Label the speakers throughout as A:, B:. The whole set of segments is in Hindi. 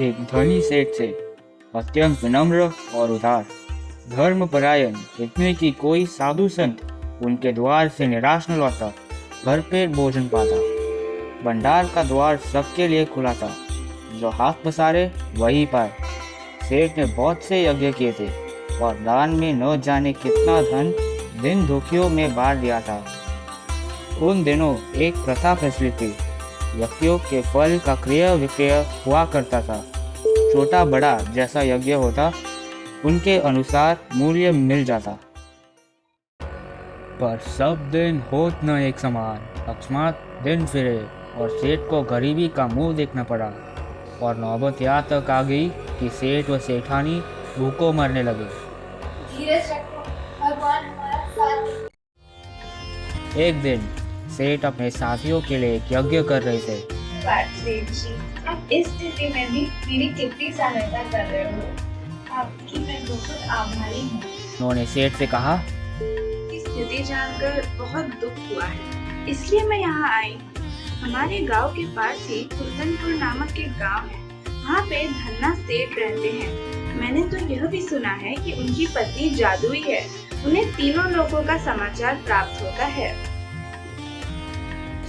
A: एक धनी सेठ थे, अत्यंत विनम्र और उदार, धर्मपरायण, इतने कि कोई साधु संत उनके द्वार से निराश न लौटा, भरपेट भोजन पाता। भंडार का द्वार सबके लिए खुला था, जो हाथ पसारे वही पाए। सेठ ने बहुत से यज्ञ किए थे और दान में न जाने कितना धन दिन दुखियों में बांट दिया था। उन दिनों एक प्रथा प्रचलित थी, व्यक्तियों के फल का क्रय विक्रय हुआ करता था। छोटा बड़ा जैसा यज्ञ होता, उनके अनुसार मूल्य मिल जाता। पर सब दिन होत न एक समान। अकस्मात दिन फिरे और सेठ को गरीबी का मुंह देखना पड़ा और नौबत यहाँ तक आ गई कि सेठ व सेठानी भूखों मरने लगे।
B: धीरज रखो, भगवान हमारा साथ।
A: एक दिन सेठ अपने साथियों के लिए एक यज्ञ कर रहे थे।
B: सेठ जी, आप इस स्थिति में भी मेरी कितनी सहायता कर रहे हो। आपकी मैं बहुत आभारी हूँ।
A: उन्होंने सेठ से कहा,
B: की स्थिति जानकर बहुत दुख हुआ है, इसलिए मैं यहाँ आई हूँ। हमारे गांव के पास ही कुंदनपुर नामक एक गांव है। वहाँ पे धन्ना सेठ रहते हैं। मैंने तो यह भी सुना है कि उनकी पत्नी जादुई है। उन्हें तीनों लोगों का समाचार प्राप्त होता है।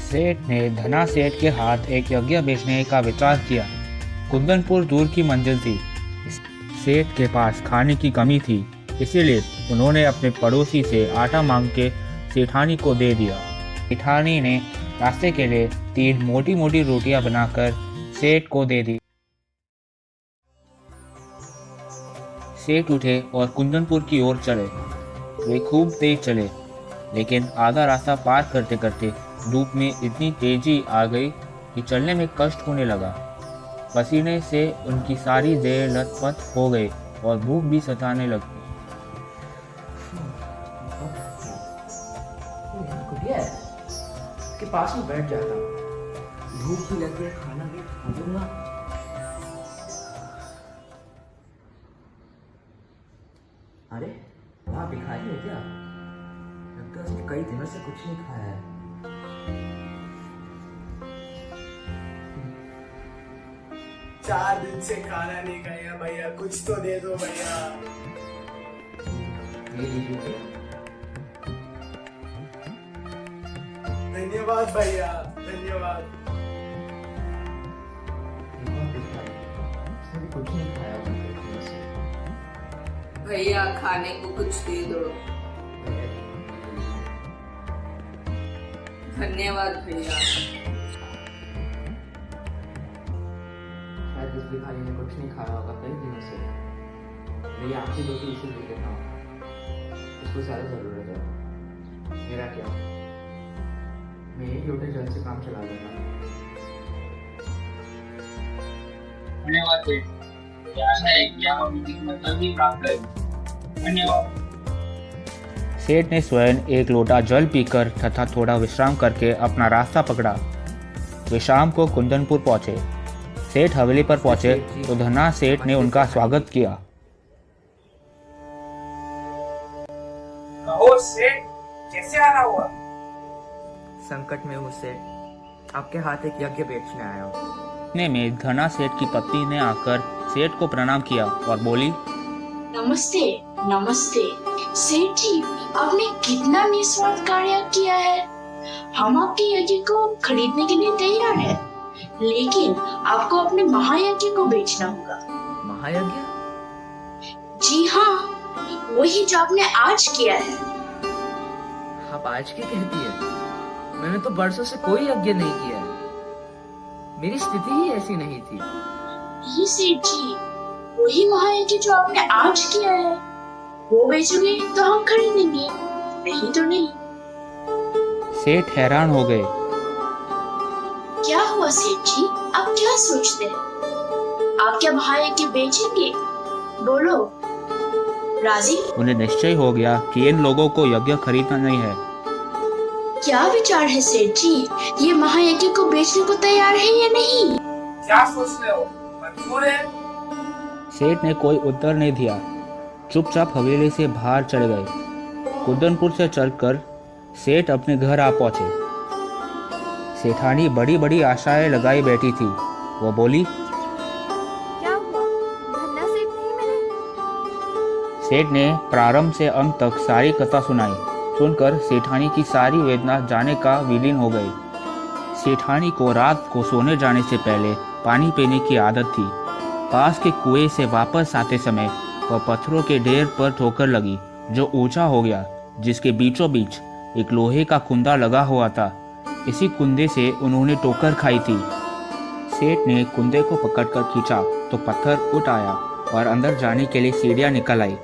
A: सेठ ने धना सेठ के हाथ एक यज्ञ बेचने का विचार किया। कुंदनपुर दूर की मंजिल थी। सेठ के पास खाने की कमी थी, इसीलिए उन्होंने अपने पड़ोसी से आटा मांग के सेठानी को दे दिया। सेठानी ने रास्ते के लिए 3 मोटी मोटी रोटियां बनाकर सेठ को दे दी। सेठ उठे और कुंदनपुर की ओर चले। वे खूब तेज चले, लेकिन आधा रास्ता पार करते करते धूप में इतनी तेजी आ गई कि चलने में कष्ट होने लगा। पसीने से उनकी सारी देह लथपथ हो गई और भूख भी सताने लगी।
C: के पास में बैठ जाता, भूख भी लगी है, खाना भी खा लूंगा। अरे आप भिखारी हो क्या? लगता है उसने कई दिनों से कुछ नहीं खाया है।
D: 4 दिन से खाना नहीं खाया भैया, कुछ तो दे दो भैया।
C: ये लीजिए।
D: धन्यवाद भैया, धन्यवाद।
C: उसने भी कुछ नहीं खाया होगा कई दिनों से।
E: भैया खाने को कुछ दे दो। धन्यवाद भैया।
C: शायद इस भिखारी ने कुछ नहीं खाया होगा कई दिनों से। मेरी आखिरी रोटी इसे दे देता हूँ, उसको ज्यादा जरूरत है। मेरा क्या, मैं एक लोटे जल से काम चला लूंगा।
F: धन्यवाद सेठ, आशा है कि आप अपनी कीमत जल्दी प्राप्त करें। धन्यवाद।
A: सेठ ने स्वयं एक लोटा जल पीकर तथा थोड़ा विश्राम करके अपना रास्ता पकड़ा। वे शाम को कुंदनपुर पहुंचे। सेठ हवेली पर पहुंचे तो धना सेठ ने उनका स्वागत किया।
F: कहो सेठ, कैसे आना हुआ?
C: संकट में हूँ सेठ, आपके हाथ एक यज्ञ बेचने आया हूँ।
A: इतने में धना सेठ की पत्नी ने आकर सेठ को प्रणाम किया और बोली,
G: नमस्ते नमस्ते सेठ जी, आपने कितना निस्वार्थ कार्य किया है। हम आपके यज्ञ को खरीदने के लिए तैयार हैं, लेकिन आपको अपने महायज्ञ को बेचना होगा।
C: महायज्ञ?
G: जी हाँ, वही जो आपने आज किया है।
C: आप आज की कहती है? मैंने तो बरसों से कोई यज्ञ नहीं किया है। मेरी स्थिति ही ऐसी नहीं थी।
G: नहीं सेठ जी, वही महायज्ञ जो आपने आज किया है, वो बेचोगे तो हम खरीदेंगे, नहीं तो नहीं।
A: सेठ हैरान हो गए।
G: क्या हुआ सेठ जी, आप क्या सोचते हैं? आप क्या महायज्ञ बेचेंगे? बोलो, राजी?
A: उन्हें निश्चय हो गया कि इन लोगों को यज्ञ खरीदना नहीं है।
G: क्या विचार है सेठ जी, ये महायज्ञ को बेचने को तैयार है या नहीं?
F: क्या सोच रहे हो? मंजूर है?
A: सेठ ने कोई उत्तर नहीं दिया, चुपचाप हवेली से बाहर चले गए। कुंदनपुर से चलकर सेठ अपने घर आ पहुंचे। सेठानी बड़ी बड़ी आशाएं लगाई बैठी थी। वो बोली,
E: क्या
A: सेठ ने प्रारंभ से अंत तक सारी कथा सुनाई। सुनकर सेठानी की सारी वेदना जाने का विलीन हो गई। सेठानी को रात को सोने जाने से पहले पानी पीने की आदत थी। पास के कुएं से वापस आते समय वह पत्थरों के ढेर पर ठोकर लगी, जो ऊंचा हो गया, जिसके बीचों बीच एक लोहे का कुंदा लगा हुआ था। इसी कुंदे से उन्होंने ठोकर खाई थी। सेठ ने कुंदे को पकड़कर खींचा तो पत्थर उठ आया और अंदर जाने के लिए सीढ़ियां निकल आई।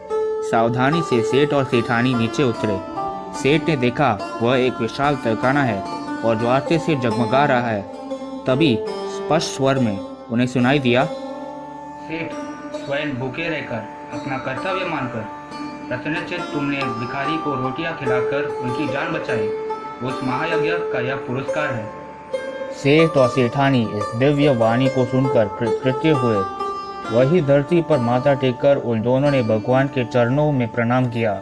A: सावधानी से सेठ और सेठानी नीचे उतरे। सेठ ने देखा वह एक विशाल तहखाना है और ज्वार से जगमगा रहा है। तभी स्पष्ट स्वर में उन्हें सुनाई दिया,
F: सेठ, स्वयं भूखे रहकर अपना कर्तव्य मानकर रत्नचित तुमने भिखारी को रोटियां खिलाकर उनकी जान बचाई। उस महायज्ञ का यह पुरस्कार है।
A: सेठ और सेठानी इस दिव्य वाणी को सुनकर कृतकृत्य हुए। वही धरती पर माथा टेककर उन दोनों ने भगवान के चरणों में प्रणाम किया।